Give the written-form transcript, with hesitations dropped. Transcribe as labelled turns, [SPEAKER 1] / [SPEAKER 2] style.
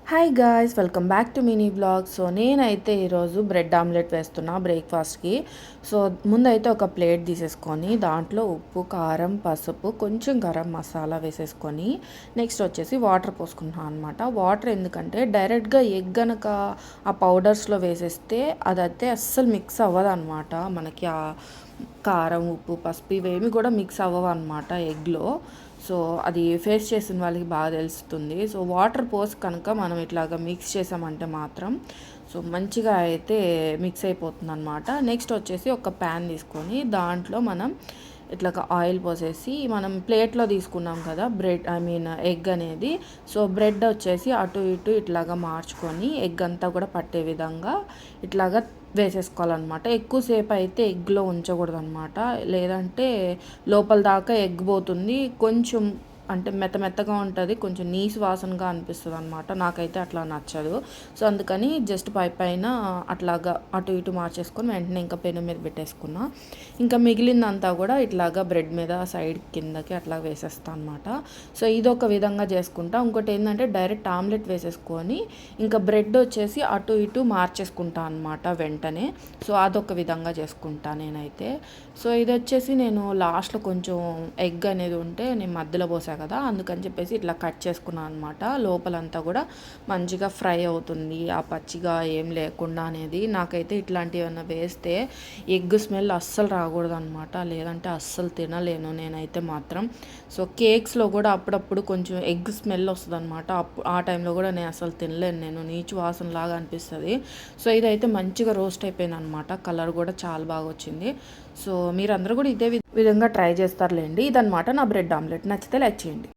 [SPEAKER 1] Hi guys, welcome back to mini blog. So నేనైతే ఈరోజు bread omelette వేస్తున్నా బ్రేక్ఫాస్ట్కి. సో ముందైతే ఒక ప్లేట్ తీసేసుకొని దాంట్లో ఉప్పు, కారం, పసుపు, కొంచెం గరం మసాలా వేసేసుకొని నెక్స్ట్ వచ్చేసి వాటర్ పోసుకుంటున్నాను అనమాట. వాటర్ ఎందుకంటే డైరెక్ట్గా ఎగ్ గనక ఆ పౌడర్స్లో వేసేస్తే అదైతే అస్సలు మిక్స్ అవ్వదు అనమాట. మనకి ఆ కారం, ఉప్పు, పసుపు ఇవేమి కూడా మిక్స్ అవ్వవు అనమాట ఎగ్లో. సో అది ఫేస్ చేసిన వాళ్ళకి బాగా తెలుస్తుంది. సో వాటర్ పోసి కనుక మనం ఇట్లాగా మిక్స్ చేసామంటే మాత్రం సో మంచిగా అయితే మిక్స్ అయిపోతుంది అనమాట. నెక్స్ట్ వచ్చేసి ఒక ప్యాన్ తీసుకొని దాంట్లో మనం ఇట్లాగా ఆయిల్ పోసేసి మనం ప్లేట్లో తీసుకున్నాం కదా బ్రెడ్ ఎగ్ అనేది. సో బ్రెడ్ వచ్చేసి అటు ఇటు ఇట్లాగా మార్చుకొని ఎగ్ అంతా కూడా పట్టే విధంగా ఇట్లాగా వేసేసుకోవాలన్నమాట. ఎక్కువసేపు అయితే ఎగ్లో ఉంచకూడదు అనమాట, లేదంటే లోపల దాకా ఎగ్ పోతుంది. కొంచెం అంటే మెత్తగా ఉంటుంది, కొంచెం నీసు వాసనగా అనిపిస్తుంది అనమాట. నాకైతే అట్లా నచ్చదు. సో అందుకని జస్ట్ పైన అట్లాగా అటు ఇటు మార్చేసుకొని వెంటనే ఇంకా పెను మీద పెట్టేసుకున్నా. ఇంకా మిగిలిందంతా కూడా ఇట్లాగా బ్రెడ్ మీద సైడ్ కిందకి అట్లా వేసేస్తాను అనమాట. సో ఇదొక విధంగా చేసుకుంటా. ఇంకోటి ఏంటంటే డైరెక్ట్ ఆమ్లెట్ వేసేసుకొని ఇంకా బ్రెడ్ వచ్చేసి అటు ఇటు మార్చేసుకుంటా అనమాట వెంటనే. సో అదొక విధంగా చేసుకుంటా నేనైతే. సో ఇది వచ్చేసి నేను లాస్ట్లో కొంచెం ఎగ్ అనేది ఉంటే నేను మధ్యలో పోసా కదా, అందుకని చెప్పేసి ఇట్లా కట్ చేసుకున్నాను అనమాట. లోపలంతా కూడా మంచిగా ఫ్రై అవుతుంది, ఆ పచ్చిగా ఏం లేకుండా అనేది. నాకైతే ఇట్లాంటివి ఏమైనా వేస్తే ఎగ్ స్మెల్ అస్సలు రాకూడదు అనమాట, లేదంటే అస్సలు తినలేను నేనైతే మాత్రం. సో కేక్స్లో కూడా అప్పుడప్పుడు కొంచెం ఎగ్ స్మెల్ వస్తుంది అనమాట. ఆ టైంలో కూడా నేను అసలు తినలేను, నేను నీచు వాసన లాగా అనిపిస్తుంది. సో ఇదైతే మంచిగా రోస్ట్ అయిపోయింది అనమాట, కలర్ కూడా చాలా బాగా వచ్చింది. సో మీరందరూ కూడా ఇదే విధంగా ట్రై చేస్తారులేండి. ఇదనమాట నా బ్రెడ్ ఆమ్లెట్. నచ్చితే లైక్ చేయండి.